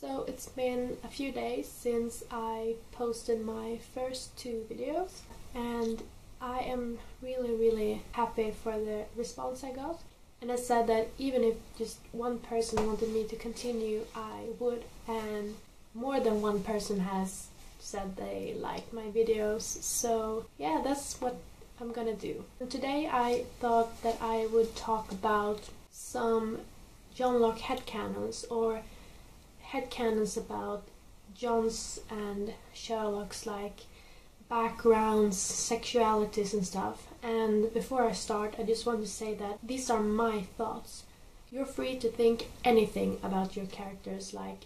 So it's been a few days since I posted my first 2 videos, and I am really happy for the response I got. And I said that even if just one person wanted me to continue, I would. And more than one person has said they like my videos. So yeah, that's what I'm gonna do. And today I thought that I would talk about some John Locke headcanons, or headcanons about John's and Sherlock's like backgrounds, sexualities and stuff. And before I start, I just want to say that these are my thoughts. You're free to think anything about your characters. Like,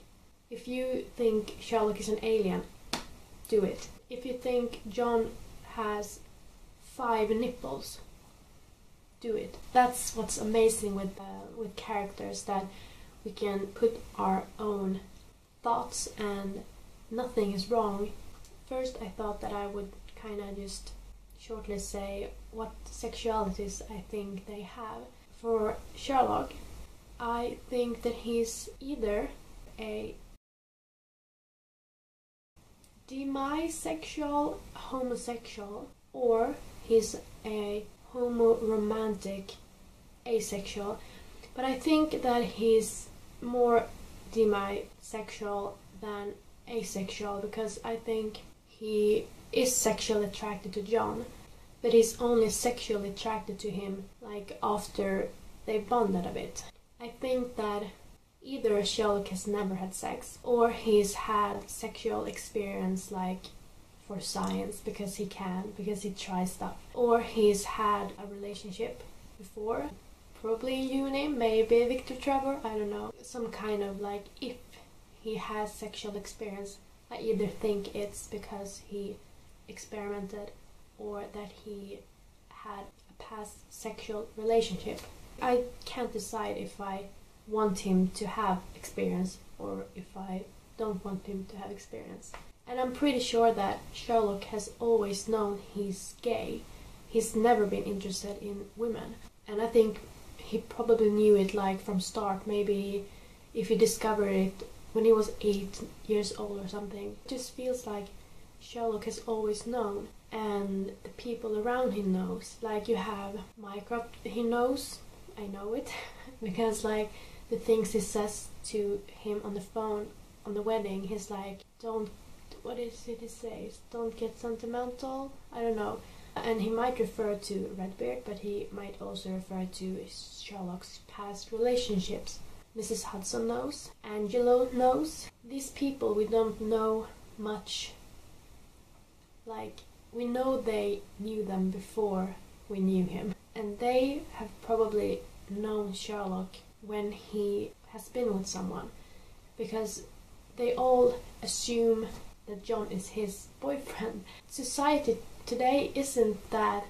if you think Sherlock is an alien, do it. If you think John has 5 nipples, do it. That's what's amazing with characters, that we can put our own thoughts and nothing is wrong. First, I thought that I would kind of just shortly say what sexualities I think they have. For Sherlock, I think that he's either a demisexual homosexual, or he's a homoromantic asexual. But I think that he's more demisexual than asexual, because I think he is sexually attracted to John, but he's only sexually attracted to him like after they bonded a bit. I think that either Sherlock has never had sex, or he's had sexual experience like for science, because he can, because he tries stuff, or he's had a relationship before, probably in uni, maybe Victor Trevor, I don't know, some kind of like, if he has sexual experience, I either think it's because he experimented or that he had a past sexual relationship. I can't decide if I want him to have experience or if I don't want him to have experience. And I'm pretty sure that Sherlock has always known he's gay. He's never been interested in women. And I think he probably knew it like from start. Maybe if he discovered it when he was 8 years old or something. It just feels like Sherlock has always known, and the people around him knows. Like, you have Mycroft, he knows, I know it, because like the things he says to him on the phone on the wedding, he's like, what is it he says? Don't get sentimental? I don't know. And he might refer to Redbeard, but he might also refer to Sherlock's past relationships. Mrs. Hudson knows. Angelo knows. These people we don't know much. Like, we know they knew them before we knew him. And they have probably known Sherlock when he has been with someone. Because they all assume that John is his boyfriend. Society today isn't that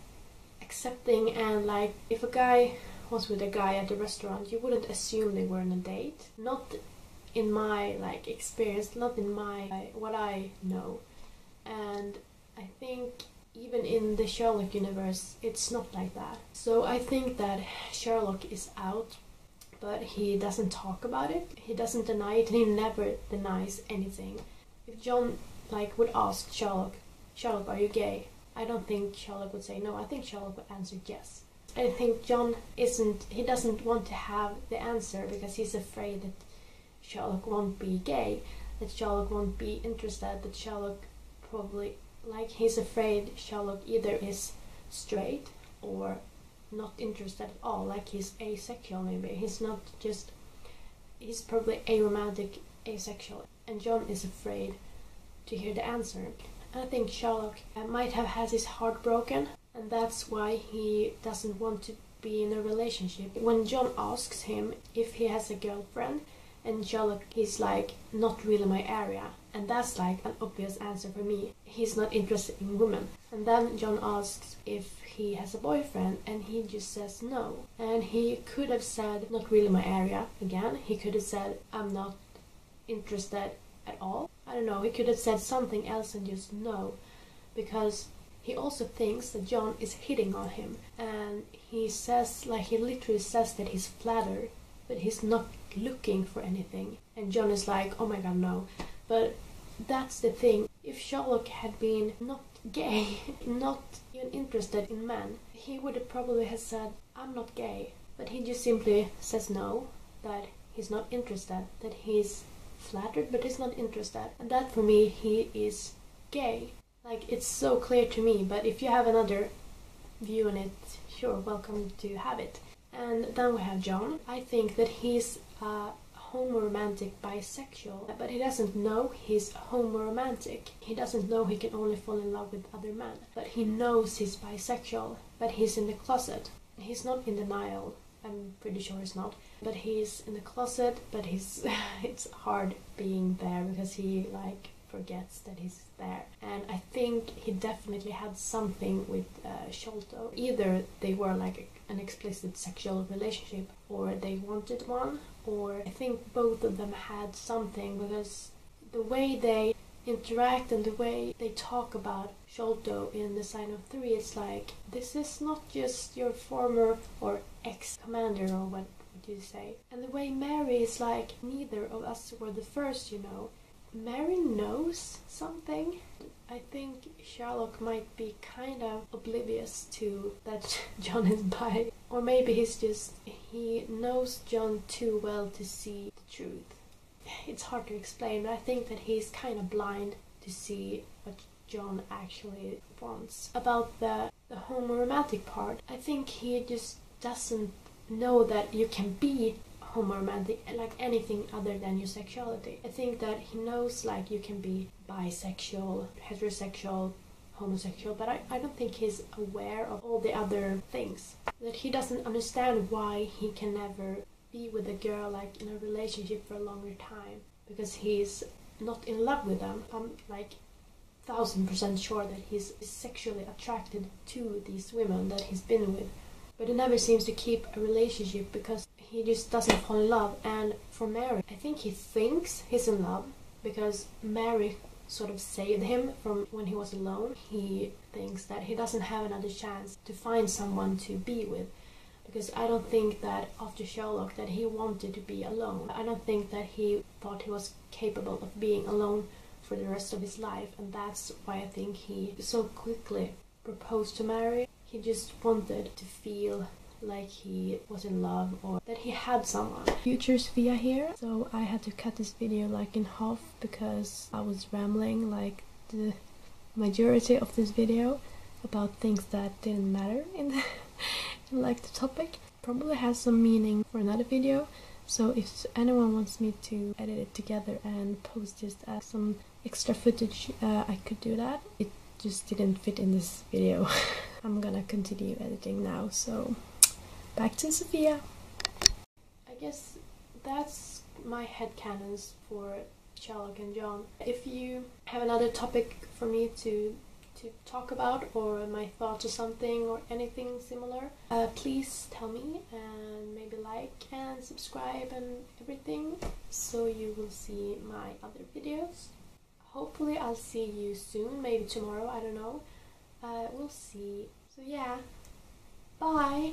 accepting, and like, if a guy was with a guy at a restaurant, you wouldn't assume they were on a date. Not in my like experience, not in my what I know. And I think even in the Sherlock universe, it's not like that. So I think that Sherlock is out, but he doesn't talk about it. He doesn't deny it, and he never denies anything. If John like would ask Sherlock, are you gay? I don't think Sherlock would say no. I think Sherlock would answer yes. I think John he doesn't want to have the answer, because he's afraid that Sherlock won't be gay, that Sherlock won't be interested, that Sherlock probably, like, he's afraid Sherlock either is straight or not interested at all, like he's asexual maybe. He's probably aromantic, asexual, and John is afraid to hear the answer. I think Sherlock might have had his heart broken, and that's why he doesn't want to be in a relationship. When John asks him if he has a girlfriend, and Sherlock is like, not really my area, and that's like an obvious answer for me. He's not interested in women. And then John asks if he has a boyfriend, and he just says no. And he could have said, not really my area, again. He could have said, I'm not interested at all. I don't know, he could have said something else and just no, because he also thinks that John is hitting on him, and he says, like, he literally says that he's flattered, but he's not looking for anything. and John is like, oh my god, no. But that's the thing. If Sherlock had been not gay, not even interested in men, he would have probably have said, I'm not gay. But he just simply says no, that he's not interested, that he's flattered but he's not interested. And that for me, he is gay. Like, it's so clear to me, but if you have another view on it, sure, welcome to have it. And then we have John. I think that he's homoromantic bisexual, but he doesn't know he's homoromantic. He doesn't know he can only fall in love with other men, but he knows he's bisexual, but he's in the closet. He's not in denial. I'm pretty sure he's not, but he's in the closet, but he's it's hard being there because he like forgets that he's there. And I think he definitely had something with Sholto. Either they were like an explicit sexual relationship, or they wanted one, or I think both of them had something, because the way they interact and the way they talk about Sholto in the Sign of Three, it's like, this is not just your former or ex-commander, or what would you say. And the way Mary is like, neither of us were the first, you know. Mary knows something. I think Sherlock might be kind of oblivious to that John is bi. Or maybe he knows John too well to see the truth. It's hard to explain, but I think that he's kind of blind to see what John actually wants. About the homoromantic part, I think he just doesn't know that you can be homoromantic, like anything other than your sexuality. I think that he knows like you can be bisexual, heterosexual, homosexual, but I don't think he's aware of all the other things. That he doesn't understand why he can never be with a girl like in a relationship for a longer time, because he's not in love with them. I'm like 1000% sure that he's sexually attracted to these women that he's been with, but he never seems to keep a relationship because he just doesn't fall in love. And for Mary, I think he thinks he's in love because Mary sort of saved him from when he was alone. He thinks that he doesn't have another chance to find someone to be with, because I don't think that after Sherlock that he wanted to be alone. I don't think that he thought he was capable of being alone for the rest of his life, and that's why I think he so quickly proposed to Mary. He just wanted to feel like he was in love, or that he had someone. Future Sophia here. So I had to cut this video like in half because I was rambling like the majority of this video about things that didn't matter in the like the topic. Probably has some meaning for another video, so if anyone wants me to edit it together and post just as some extra footage, I could do that. It just didn't fit in this video. I'm gonna continue editing now, so back to Sophia. I guess that's my headcanons for Sherlock and John. If you have another topic for me to talk about, or my thoughts or something, or anything similar, please tell me, and maybe like and subscribe and everything, so you will see my other videos. Hopefully I'll see you soon, maybe tomorrow, I don't know. We'll see. So yeah, bye!